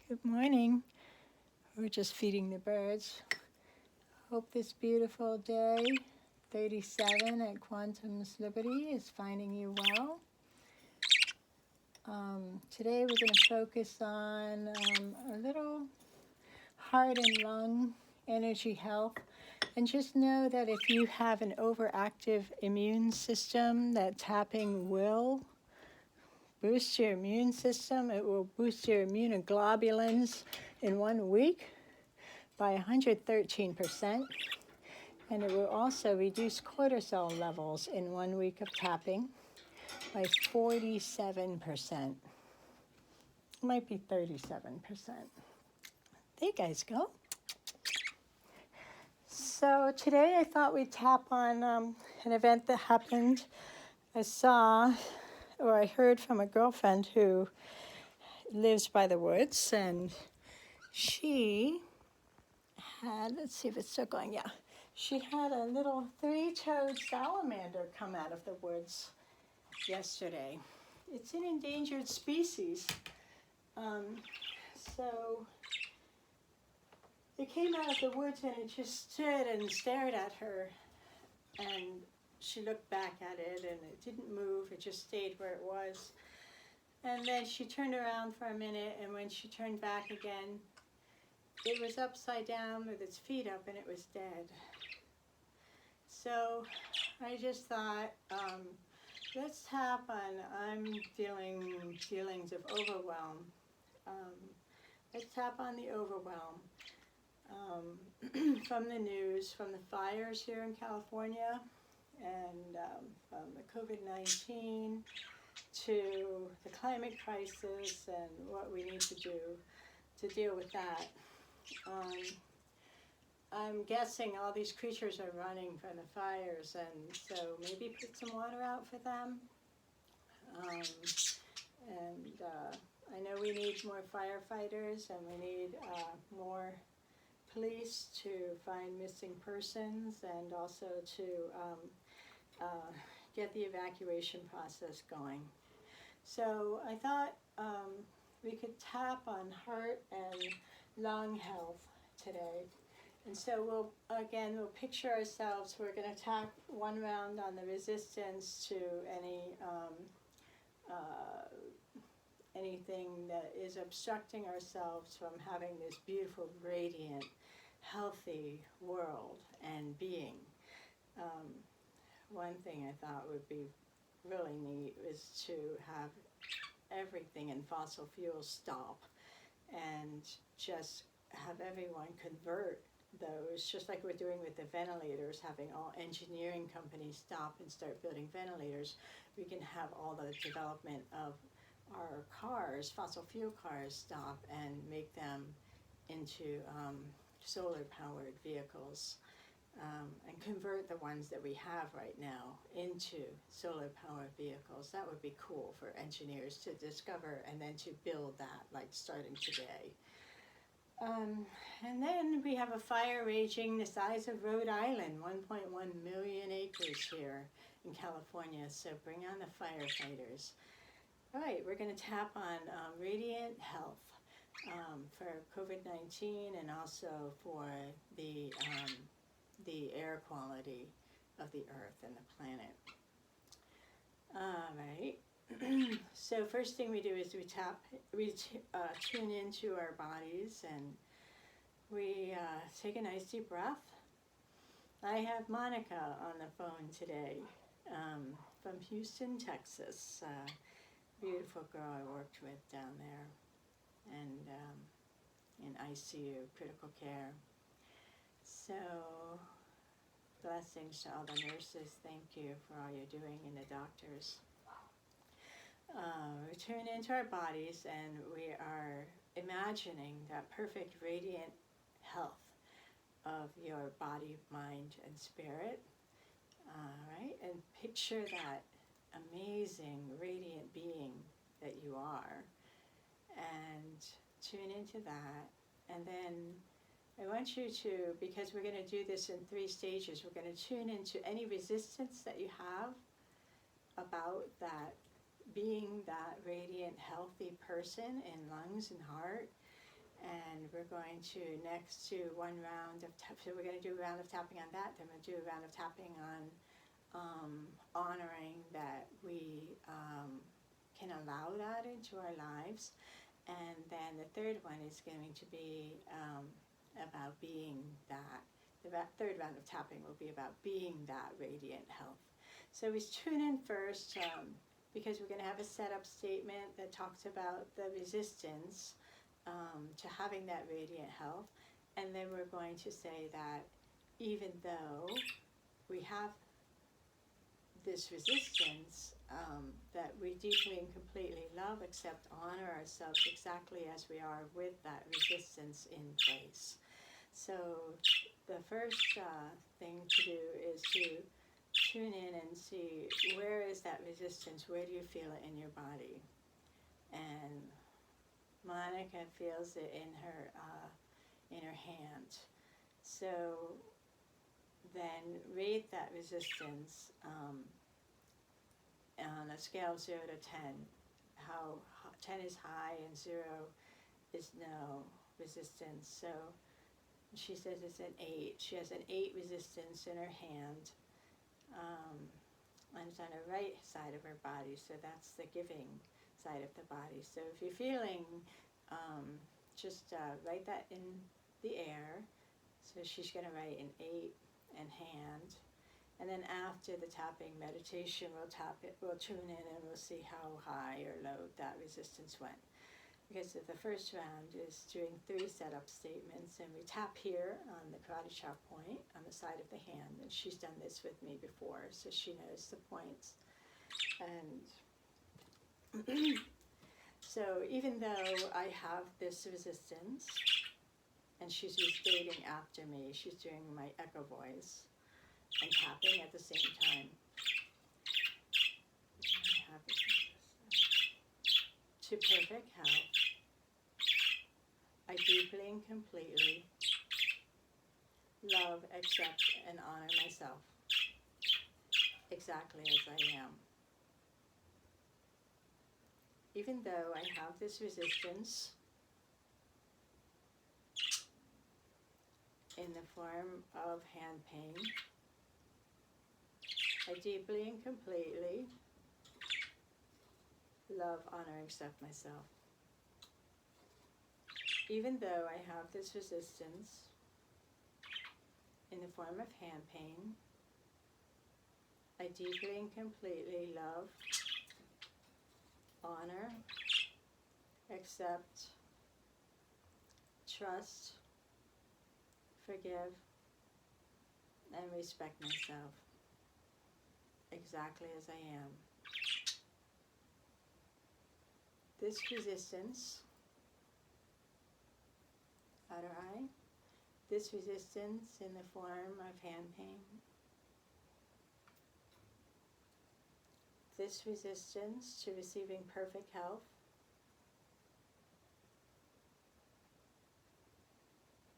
Good morning. We're just feeding the birds. Hope this beautiful day, 37 at Quantum's Liberty, is finding you well. Today we're going to focus on a little heart and lung energy health. And just know that if you have an overactive immune system, that tapping will boost your immune system. It will boost your immunoglobulins in 1 week by 113%, and it will also reduce cortisol levels in 1 week of tapping by 47%. It might be 37%. There you guys go. So today I thought we'd tap on an event that happened. I saw, or I heard from a girlfriend who lives by the woods, and she had, let's see if it's still going, yeah. She had a little 3-toed salamander come out of the woods yesterday. It's an endangered species. So it came out of the woods and it just stood and stared at her. And she looked back at it and it didn't move, it just stayed where it was. And then she turned around for a minute, and when she turned back again, it was upside down with its feet up and it was dead. So I just thought, let's tap on, I'm feeling feelings of overwhelm. Let's tap on the overwhelm from the news, from the fires here in California, and from the COVID-19 to the climate crisis and what we need to do to deal with that. I'm guessing all these creatures are running from the fires, and so maybe put some water out for them. I know we need more firefighters, and we need more police to find missing persons, and also to get the evacuation process going. So I thought we could tap on heart and lung health today. And so we'll picture ourselves, we're going to tap one round on the resistance to anything that is obstructing ourselves from having this beautiful, radiant, healthy world and being. One thing I thought would be really neat is to have everything in fossil fuels stop and just have everyone convert those, just like we're doing with the ventilators, having all engineering companies stop and start building ventilators. We can have all the development of our cars, fossil fuel cars, stop and make them into solar-powered vehicles, and convert the ones that we have right now into solar-powered vehicles. That would be cool for engineers to discover and then to build that, like starting today. And then we have a fire raging the size of Rhode Island, 1.1 million acres here in California, so bring on the firefighters. All right, we're going to tap on radiant health for COVID-19 and also for the air quality of the earth and the planet. All right. So first thing we do is we tune into our bodies, and we take a nice deep breath. I have Monica on the phone today from Houston, Texas. Beautiful girl I worked with down there, and in ICU, critical care. So blessings to all the nurses. Thank you for all you're doing, and the doctors. We turn into our bodies, and we are imagining that perfect radiant health of your body, mind, and spirit. Right? And picture that amazing radiant being that you are, and tune into that. And then I want you to, because we're going to do this in 3 stages, we're going to tune into any resistance that you have about that being that radiant, healthy person in lungs and heart, And we're going to next do one round of so we're going to do a round of tapping on that, then we'll do a round of tapping on honoring that we can allow that into our lives. And then the third one is going to be about being that. The third round of tapping will be about being that radiant health. So we tune in first because we're going to have a setup statement that talks about the resistance to having that radiant health. And then we're going to say that even though we have this resistance, that we deeply and completely love, accept, honor ourselves exactly as we are with that resistance in place. So the first thing to do is to tune in and see, where is that resistance? Where do you feel it in your body? And Monica feels it in her hand. So then rate that resistance on a scale of 0 to 10. How 10 is high and 0 is no resistance. So she says it's an 8. She has an 8 resistance in her hand. And it's on the right side of her body, so that's the giving side of the body. So if you're feeling, just write that in the air. So she's going to write an 8 and hand. And then after the tapping meditation, we'll tap it, we'll tune in, and we'll see how high or low that resistance went. Okay, so the first round is doing 3 setup statements, and we tap here on the karate chop point on the side of the hand, and she's done this with me before, so she knows the points. And so even though I have this resistance, and she's restating after me, she's doing my echo voice and tapping at the same time. To perfect health, I deeply and completely love, accept, and honor myself exactly as I am. Even though I have this resistance in the form of hand pain, I deeply and completely love, honor, and accept myself. Even though I have this resistance in the form of hand pain, I deeply and completely love, honor, accept, trust, forgive, and respect myself exactly as I am. This resistance, outer eye, this resistance in the form of hand pain, this resistance to receiving perfect health,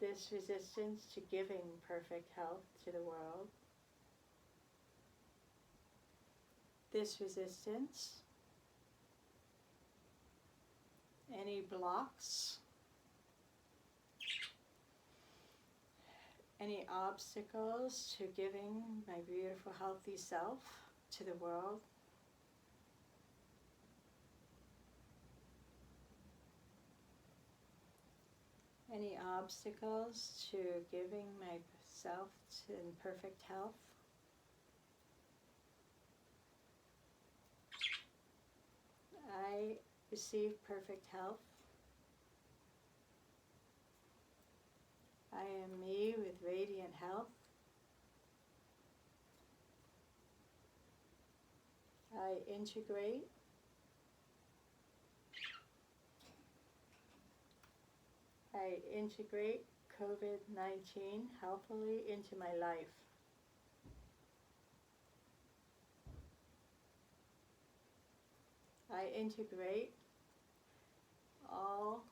this resistance to giving perfect health to the world, this resistance, any blocks, any obstacles to giving my beautiful, healthy self to the world, any obstacles to giving myself in perfect health, I receive perfect health. I am me with radiant health. I integrate COVID-19 healthily into my life. I integrate all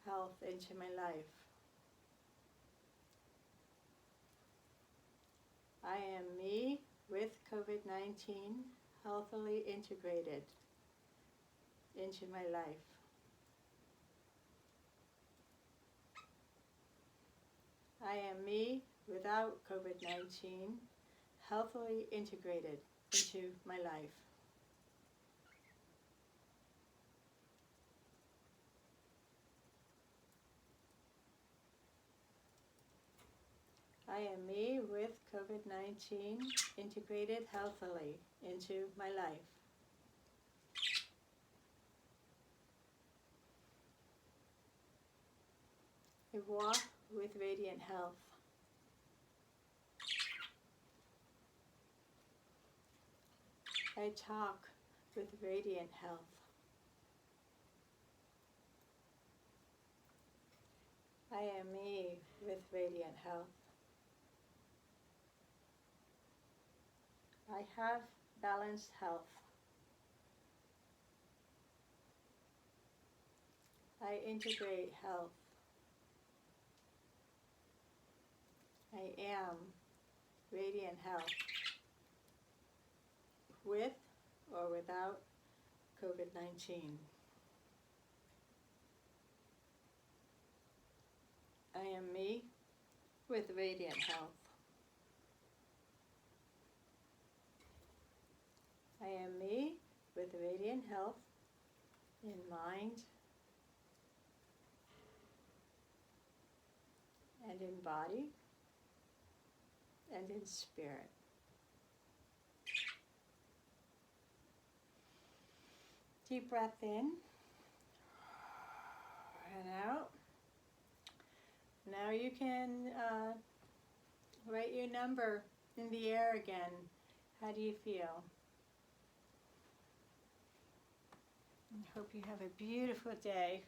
health into my life. I am me with COVID-19 healthily integrated into my life. I am me without COVID-19, healthily integrated into my life. I am me with COVID-19 integrated healthily into my life. I walk with radiant health. I talk with radiant health. I am me with radiant health. I have balanced health. I integrate health. I am radiant health, with or without COVID-19. I am me with radiant health. I am me with radiant health in mind and in body and in spirit. Deep breath in and out. Now you can write your number in the air again. How do you feel? I hope you have a beautiful day.